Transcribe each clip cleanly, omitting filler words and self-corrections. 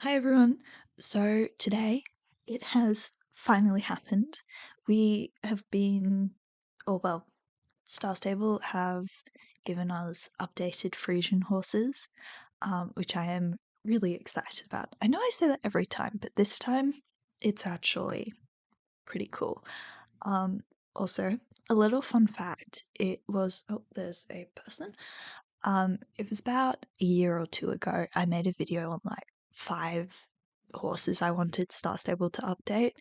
Hi everyone. So today it has finally happened. We have been, or well, Star Stable have given us updated Frisian horses, which I am really excited about. I know I say that every time, but this time it's actually pretty cool. Um, Also, a little fun fact: it was there's a person. It was about a year or two ago. I made a video on like 5 horses I wanted Star Stable to update,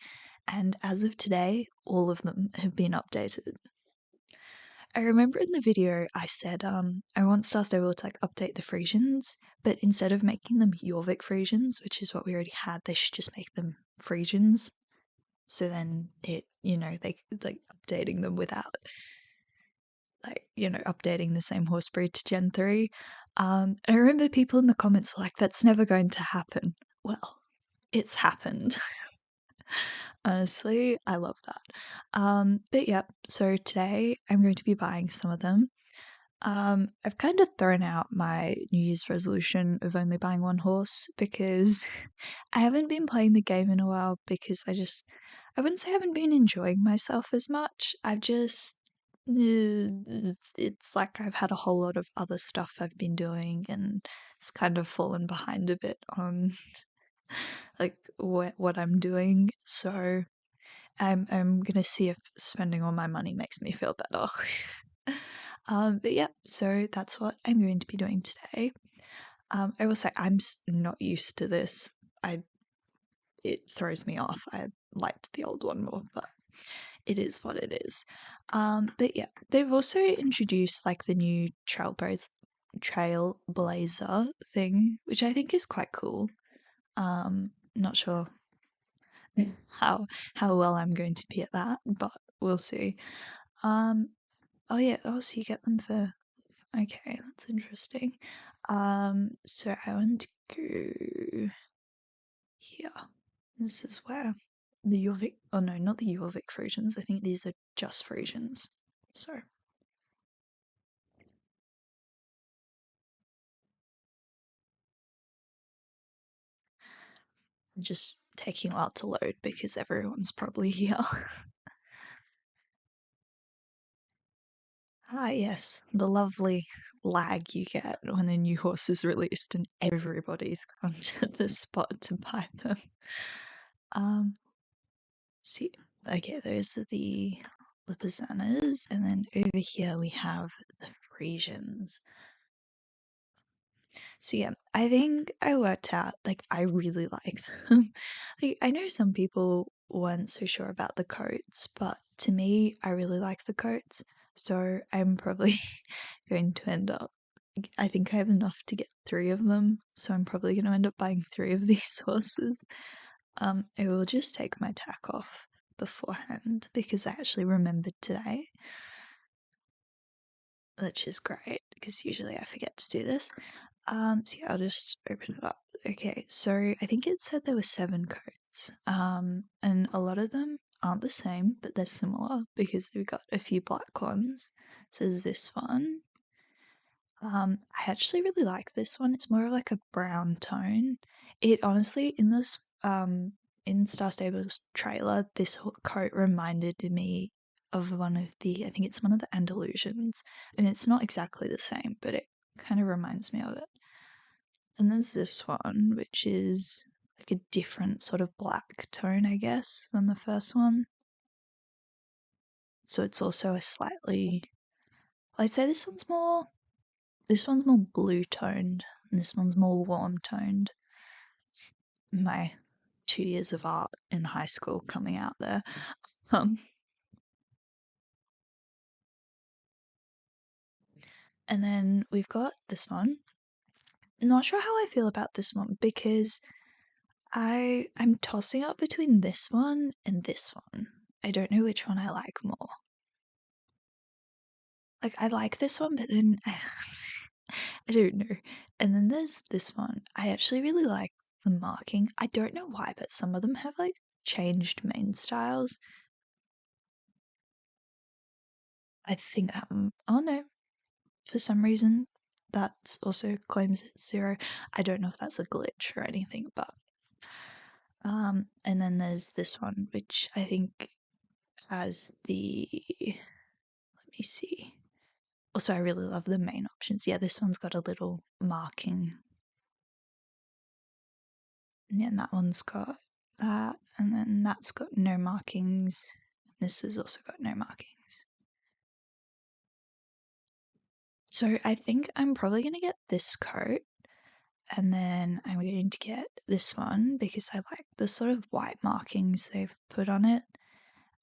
and as of today, all of them have been updated. I remember in the video I said I want Star Stable to like update the Friesians, but instead of making them Jorvik Friesians, which is what we already had, they should just make them Friesians. So then they like updating them without updating the same horse breed to Gen 3. I remember people in the comments were like, that's never going to happen. Well, it's happened. Honestly, I love that. But yeah, so today I'm going to be buying some of them. I've kind of thrown out my New Year's resolution of only buying one horse because I haven't been playing the game in a while because I wouldn't say I haven't been enjoying myself as much. It's like I've had a whole lot of other stuff I've been doing and it's kind of fallen behind a bit on like what I'm doing. So I'm gonna see if spending all my money makes me feel better. But yeah, so that's what I'm going to be doing today. I will say I'm not used to this. It throws me off. I liked the old one more, but it is what it is. But yeah, they've also introduced like the new Trailblazer thing, which I think is quite cool. Not sure how well I'm going to be at that, but we'll see. Um, oh yeah, so you get them for okay, that's interesting. So I want to go here. This is where the Jorvik, oh no, not the Jorvik Frisians. I think these are just Frisians. So just taking a while to load because everyone's probably here. Ah, yes, the lovely lag you get when a new horse is released and everybody's gone to the spot to buy them. Um, see, okay, those are the Lipizzaners, and then over here we have the Frisians. So yeah, I think I worked out like I really like them. Like I know some people weren't so sure about the coats, but to me, I really like the coats. So I'm probably going to end up. I think I have enough to get 3 of them, so I'm probably going to end up buying 3 of these horses. I will just take my tack off beforehand because I actually remembered today, which is great because usually I forget to do this. So yeah, I'll just open it up. Okay, so I think it said there were 7 coats. And a lot of them aren't the same, but they're similar because we've got a few black ones. So there's this one. I actually really like this one. It's more of like a brown tone. It honestly, in Star Stable's trailer, this coat reminded me of I think it's one of the Andalusians, and it's not exactly the same, but it kind of reminds me of it. And there's this one, which is like a different sort of black tone, I guess, than the first one. So it's also a slightly, I'd say this one's more blue toned, and this one's more warm toned. My 2 years of art in high school coming out there. Um, and then we've got this one. Not sure how I feel about this one because I'm tossing up between this one and this one. I don't know which one I like more. Like I like this one, but then I don't know. And then there's this one. I actually really like the marking. I don't know why, but some of them have like changed mane styles. I think that oh no, for some reason that also claims it's 0. I don't know if that's a glitch or anything, but And then there's this one, which I think has the, let me see. Also, I really love the main options. Yeah, this one's got a little marking. And then that one's got that, and then that's got no markings. This has also got no markings. So I think I'm probably going to get this coat, and then I'm going to get this one because I like the sort of white markings they've put on it.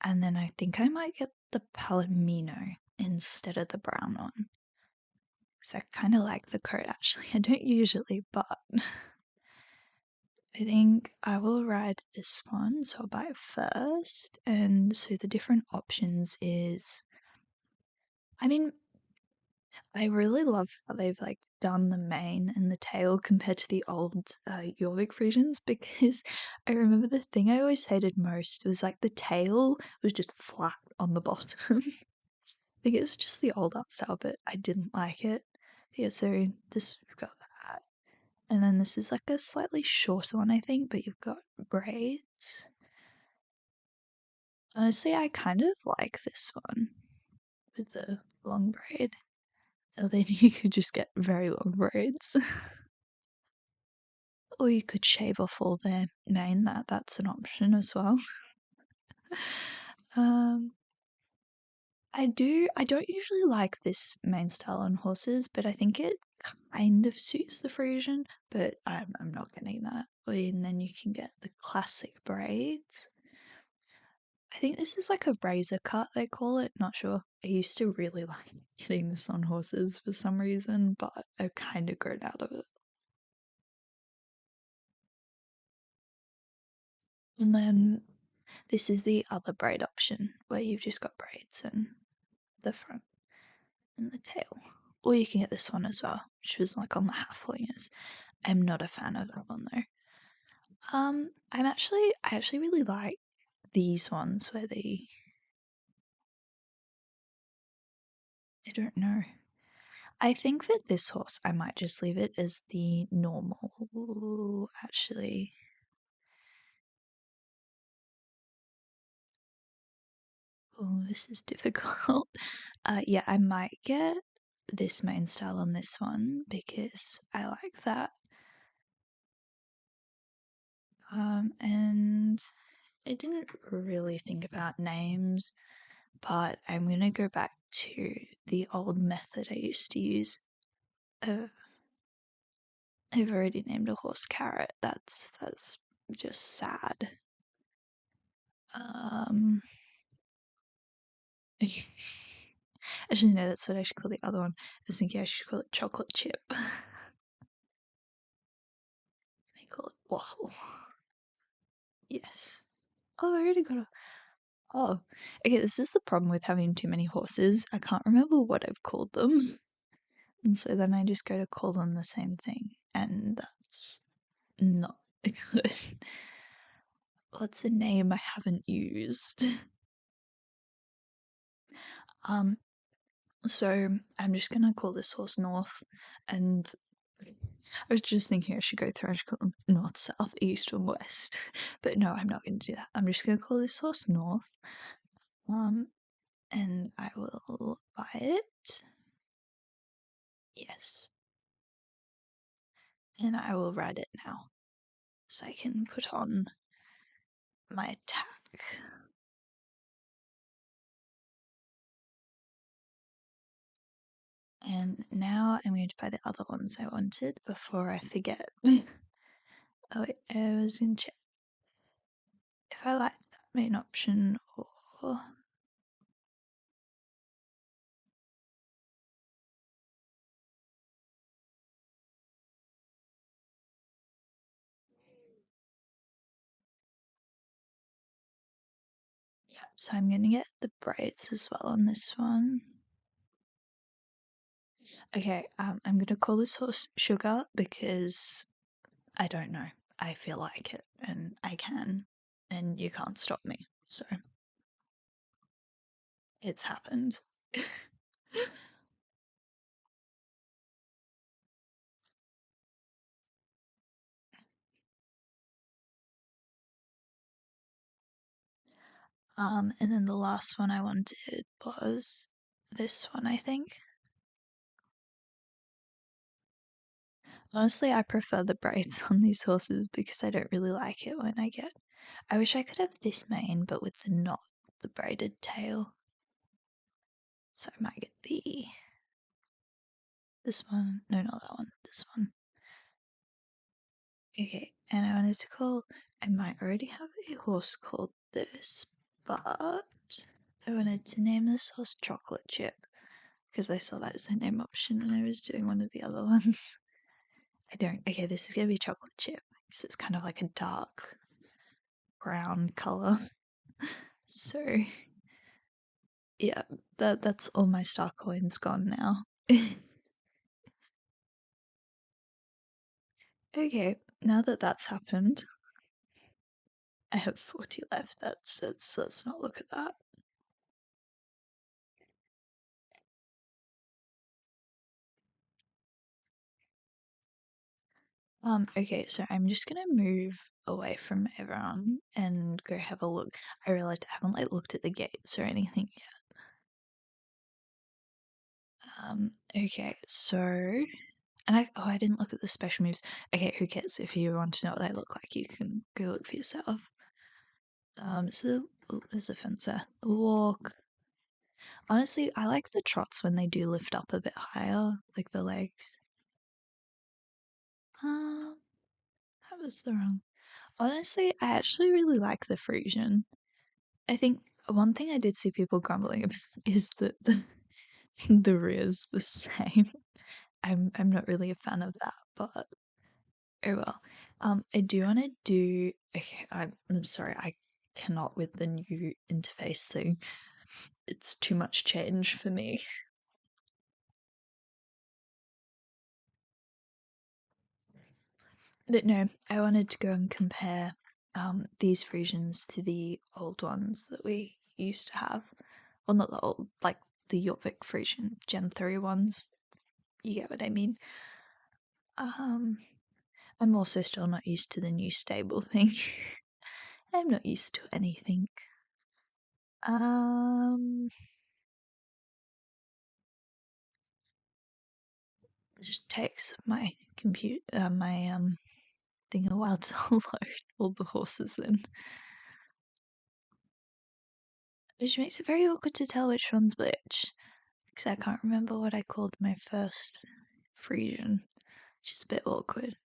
And then I think I might get the Palomino instead of the brown one. Because I kind of like the coat actually. I don't usually, but I think I will ride this one. So I'll buy it first. And so the different options is, I mean, I really love how they've like done the mane and the tail compared to the old Jorvik Friesians because I remember the thing I always hated most was like the tail was just flat on the bottom. I think it's just the old art style, but I didn't like it. Yeah, so this we've got that. And then this is like a slightly shorter one, I think, but you've got braids. Honestly, I kind of like this one with the long braid. Or then you could just get very long braids. Or you could shave off all their mane, that's an option as well. um I don't usually like this mane style on horses, but I think it kind of suits the Frisian, but I'm not getting that. And then you can get the classic braids. I think this is like a razor cut, they call it. Not sure. I used to really like getting this on horses for some reason, but I've kind of grown out of it. And then this is the other braid option where you've just got braids and the front and the tail. Or you can get this one as well, which was like on the halflingers. I'm not a fan of that one though. I actually really like these ones where I don't know. I think for this horse, I might just leave it as the normal. Actually, oh, this is difficult. Yeah, I might get this main style on this one because I like that. And I didn't really think about names, but I'm gonna go back to the old method I used to use. Uh, I've already named a horse Carrot. That's just sad. Um, actually, no, that's what I should call the other one. I was thinking I should call it Chocolate Chip. I call it Waffle. Yes. Oh, I already got a. Oh, okay. This is the problem with having too many horses. I can't remember what I've called them. And so then I just go to call them the same thing, and that's not good. What's a name I haven't used? Um, so I'm just gonna call this horse North, and I was just thinking I should go through, I should call them North, South, East, and West. But no, I'm not gonna do that. I'm just gonna call this horse North. Um, and I will buy it. Yes. And I will ride it now. So I can put on my attack. And now I'm going to buy the other ones I wanted before I forget. Oh, wait, I was going to check if I like that main option or. Yeah, so I'm going to get the braids as well on this one. Okay, I'm going to call this horse Sugar because I don't know. I feel like it and I can, and you can't stop me. So it's happened. And then the last one I wanted was this one, I think. Honestly, I prefer the braids on these horses because I don't really like it when I wish I could have this mane, but with the braided tail. So I might get this one. No, not that one. This one. Okay, and I might already have a horse called this, but I wanted to name this horse Chocolate Chip because I saw that as a name option when I was doing one of the other ones. Okay, this is gonna be Chocolate Chip because it's kind of like a dark brown color. So, yeah, that's all my star coins gone now. Okay, now that that's happened, I have 40 left. Let's not look at that. Okay, so I'm just gonna move away from everyone and go have a look. I realized I haven't like looked at the gates or anything yet. Okay, so I didn't look at the special moves. Okay, who cares? If you want to know what they look like, you can go look for yourself. There's a fence there. The walk. Honestly, I like the trots when they do lift up a bit higher, like the legs. Um, that was the wrong. Honestly, I actually really like the Frisian. I think one thing I did see people grumbling about is that the rear's the same. I'm not really a fan of that, but oh well. I do want to do. Okay, I'm sorry, I cannot with the new interface thing. It's too much change for me. But no, I wanted to go and compare these Frisians to the old ones that we used to have. Well, not the old, like the Jorvik Frisian Gen 3 ones. You get what I mean? Um, I'm also still not used to the new stable thing. I'm not used to anything. Um, it just takes my thing a while to load all the horses in, which makes it very awkward to tell which one's which. Because I can't remember what I called my first Frisian, which is a bit awkward.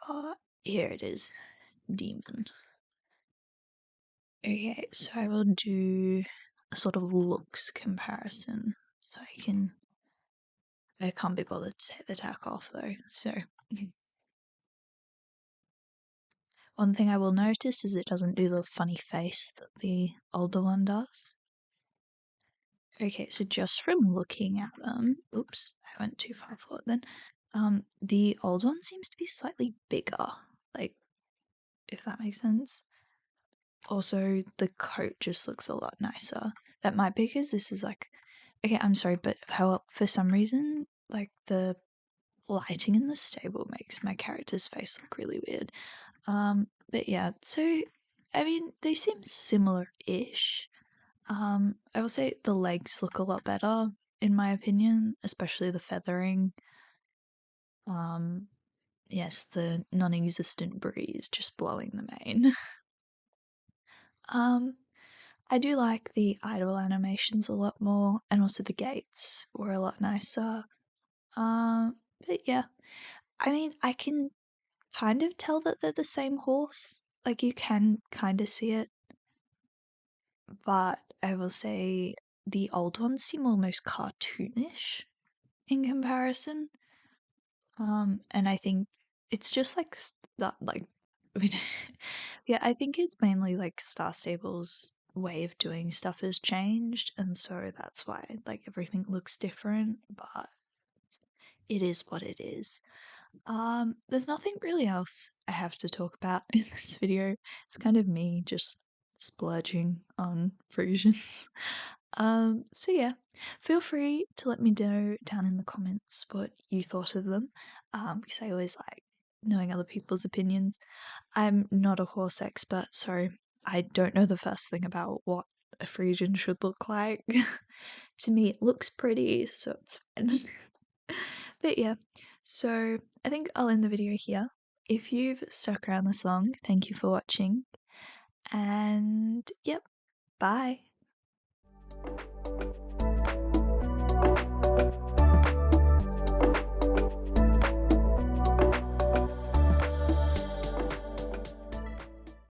But here it is, Demon. Okay, so I will do a sort of looks comparison. So I can't be bothered to take the tack off though. So, one thing I will notice is it doesn't do the funny face that the older one does. Okay, so just from looking at them, oops, I went too far forward then. The old one seems to be slightly bigger, like if that makes sense. Also, the coat just looks a lot nicer. That might be because this is like, okay, I'm sorry, but how for some reason, like the lighting in the stable makes my character's face look really weird. But yeah, so I mean, they seem similar-ish. I will say the legs look a lot better in my opinion, especially the feathering. Um, yes, the non-existent breeze just blowing the mane. Um, I do like the idle animations a lot more, and also the gaits were a lot nicer. But yeah, I mean, I can kind of tell that they're the same horse. Like, you can kind of see it, but I will say the old ones seem almost cartoonish in comparison. And I think it's just like that, like, I mean, yeah, I think it's mainly like Star Stable's way of doing stuff has changed, and so that's why like everything looks different, but it is what it is. There's nothing really else I have to talk about in this video. It's kind of me just splurging on Frisians. So yeah, feel free to let me know down in the comments what you thought of them, because I always like knowing other people's opinions. I'm not a horse expert, so I don't know the first thing about what a Frisian should look like. To me, it looks pretty, so it's fine. But yeah, so I think I'll end the video here. If you've stuck around this long, thank you for watching. And yep, bye.